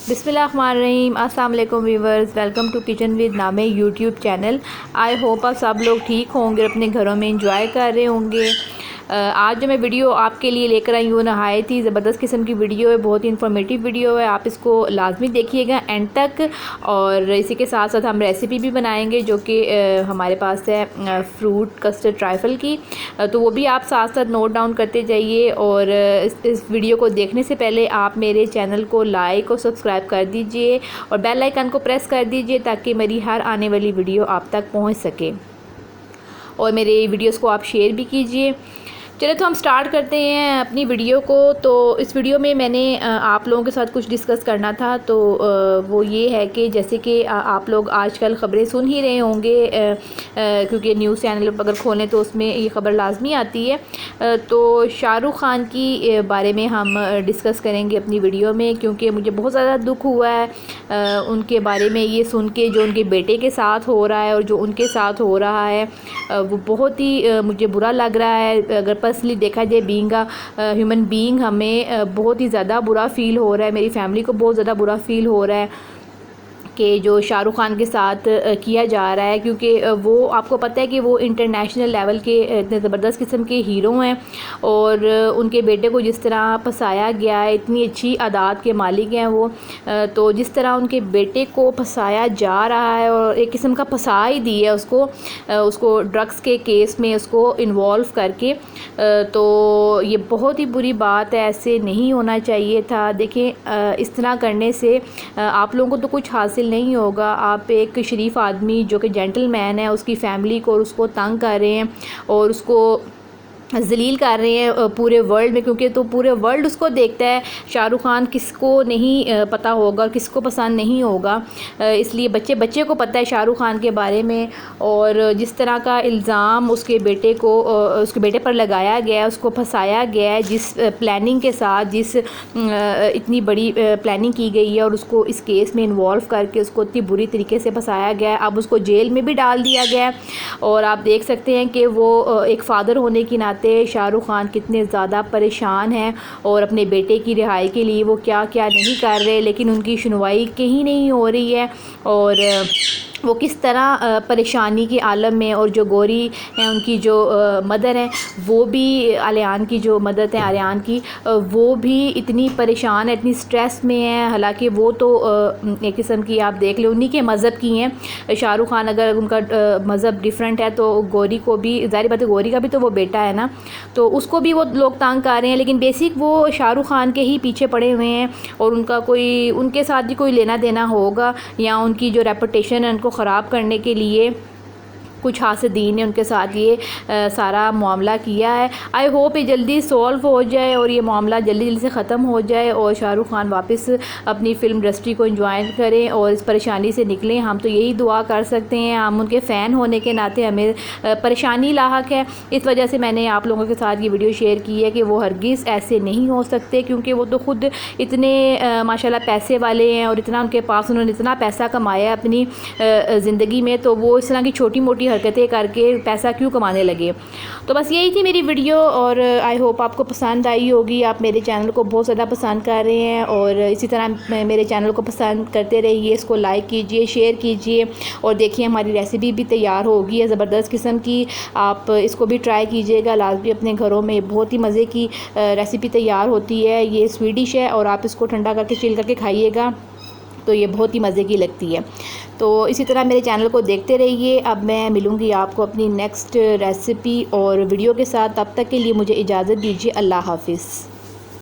बिस्मिल्लाहिर्रहमानिर्रहीम। अस्सलाम वालेकुम viewers, welcome to kitchen with नामे यूट्यूब चैनल। आई होप आप सब लोग ठीक होंगे, अपने घरों में इंजॉय कर रहे होंगे। आज जो मैं वीडियो आपके लिए लेकर आई हूँ नहायत ही ज़बरदस्त किस्म की वीडियो है, बहुत ही इन्फॉर्मेटिव वीडियो है। आप इसको लाजमी देखिएगा एंड तक। और इसी के साथ साथ हम रेसिपी भी बनाएंगे जो कि हमारे पास है फ्रूट कस्टर्ड ट्राइफल की, तो वो भी आप साथ साथ नोट डाउन करते जाइए। और इस वीडियो को देखने से पहले आप मेरे चैनल को लाइक और सब्सक्राइब कर दीजिए और बेल आइकन को प्रेस कर दीजिए ताकि मेरी हर आने वाली वीडियो आप तक पहुँच सके। और मेरे वीडियोज़ को आप शेयर भी कीजिए। चलिए तो हम स्टार्ट करते हैं अपनी वीडियो को। तो इस वीडियो में मैंने आप लोगों के साथ कुछ डिस्कस करना था, तो वो ये है कि जैसे कि आप लोग आजकल ख़बरें सुन ही रहे होंगे, क्योंकि न्यूज़ चैनल अगर खोलें तो उसमें ये ख़बर लाजमी आती है। तो शाहरुख ख़ान की बारे में हम डिस्कस करेंगे अपनी वीडियो में, क्योंकि मुझे बहुत ज़्यादा दुख हुआ है उनके बारे में ये सुन के, जो उनके बेटे के साथ हो रहा है और जो उनके साथ हो रहा है वो बहुत ही मुझे बुरा लग रहा है। अगर पर्सनली देखा जाए बीइंग ह्यूमन बीइंग, हमें बहुत ही ज़्यादा बुरा फ़ील हो रहा है, मेरी फैमिली को बहुत ज़्यादा बुरा फ़ील हो रहा है कि जो शाहरुख ख़ान के साथ किया जा रहा है। क्योंकि वो आपको पता है कि वो इंटरनेशनल लेवल के इतने ज़बरदस्त किस्म के हीरो हैं और उनके बेटे को जिस तरह फंसाया गया है, इतनी अच्छी आदात के मालिक हैं वो, तो जिस तरह उनके बेटे को फंसाया जा रहा है और एक किस्म का फंसा ही दिया उसको ड्रग्स के केस में उसको इन्वॉल्व करके, तो ये बहुत ही बुरी बात है, ऐसे नहीं होना चाहिए था। देखें इस तरह करने से आप लोगों को तो कुछ हासिल नहीं होगा। आप एक शरीफ आदमी जो कि जेंटलमैन है, उसकी फ़ैमिली को और उसको तंग कर रहे हैं और उसको ज़लील कर रहे हैं पूरे वर्ल्ड में, क्योंकि तो पूरे वर्ल्ड उसको देखता है। शाहरुख ख़ान किसको नहीं पता होगा, किसको पसंद नहीं होगा, इसलिए बच्चे बच्चे को पता है शाहरुख ख़ान के बारे में। और जिस तरह का इल्ज़ाम उसके बेटे पर लगाया गया है, उसको फंसाया गया है, जिस प्लानिंग के साथ, जिस इतनी बड़ी प्लानिंग की गई है और उसको इस केस में इन्वॉल्व करके उसको इतनी बुरी तरीके से फंसाया गया है। अब उसको जेल में भी डाल दिया गया है और आप देख सकते हैं कि वो एक फ़ादर होने की नाते शाहरुख ख़ान कितने ज़्यादा परेशान हैं और अपने बेटे की रिहाई के लिए वो क्या क्या नहीं कर रहे, लेकिन उनकी सुनवाई कहीं नहीं हो रही है। और वो किस तरह परेशानी के आलम में, और जो गौरी हैं उनकी जो मदर हैं, वो भी आलियान की जो मदर हैं आलियान की, वो भी इतनी परेशान है, इतनी स्ट्रेस में है। हालांकि वो तो एक किस्म की आप देख लें उन्हीं के मज़हब की हैं। शाहरुख ख़ान अगर उनका मज़हब डिफरेंट है तो गौरी को भी, ज़ाहिर बात है गौरी का भी तो वो बेटा है ना, तो उसको भी वो लोग तंग कर रहे हैं। लेकिन बेसिक वो शाहरुख ख़ान के ही पीछे पड़े हुए हैं और उनका कोई, उनके साथ भी कोई लेना देना होगा, या उनकी जो रेपुटेशन है उनको ख़राब करने के लिए कुछ हासदीन ने उनके साथ ये सारा मामला किया है। आई होप ये जल्दी सॉल्व हो जाए और ये मामला जल्दी जल्दी से ख़त्म हो जाए और शाहरुख ख़ान वापस अपनी फ़िल्म इंडस्ट्री को एंजॉय करें और इस परेशानी से निकलें। हम तो यही दुआ कर सकते हैं, हम उनके फ़ैन होने के नाते हमें परेशानी लाहक है। इस वजह से मैंने आप लोगों के साथ ये वीडियो शेयर की है कि वो हरगिज़ ऐसे नहीं हो सकते, क्योंकि वो तो ख़ुद इतने माशाल्लाह पैसे वाले हैं और इतना उनके पास, उन्होंने इतना पैसा कमाया अपनी ज़िंदगी में, तो वो इस तरह की छोटी मोटी हरकतें करके पैसा क्यों कमाने लगे। तो बस यही थी मेरी वीडियो और आई होप आपको पसंद आई होगी। आप मेरे चैनल को बहुत ज़्यादा पसंद कर रहे हैं और इसी तरह मेरे चैनल को पसंद करते रहिए, इसको लाइक कीजिए, शेयर कीजिए और देखिए हमारी रेसिपी भी तैयार होगी है ज़बरदस्त किस्म की। आप इसको भी ट्राई कीजिएगा लाजमी अपने घरों में, बहुत ही मज़े की रेसिपी तैयार होती है। ये स्वीट डिश है और आप इसको ठंडा करके चिल करके खाइएगा तो ये बहुत ही मज़े की लगती है। तो इसी तरह मेरे चैनल को देखते रहिए। अब मैं मिलूँगी आपको अपनी नेक्स्ट रेसिपी और वीडियो के साथ, तब तक के लिए मुझे इजाज़त दीजिए। अल्लाह हाफ़िज़।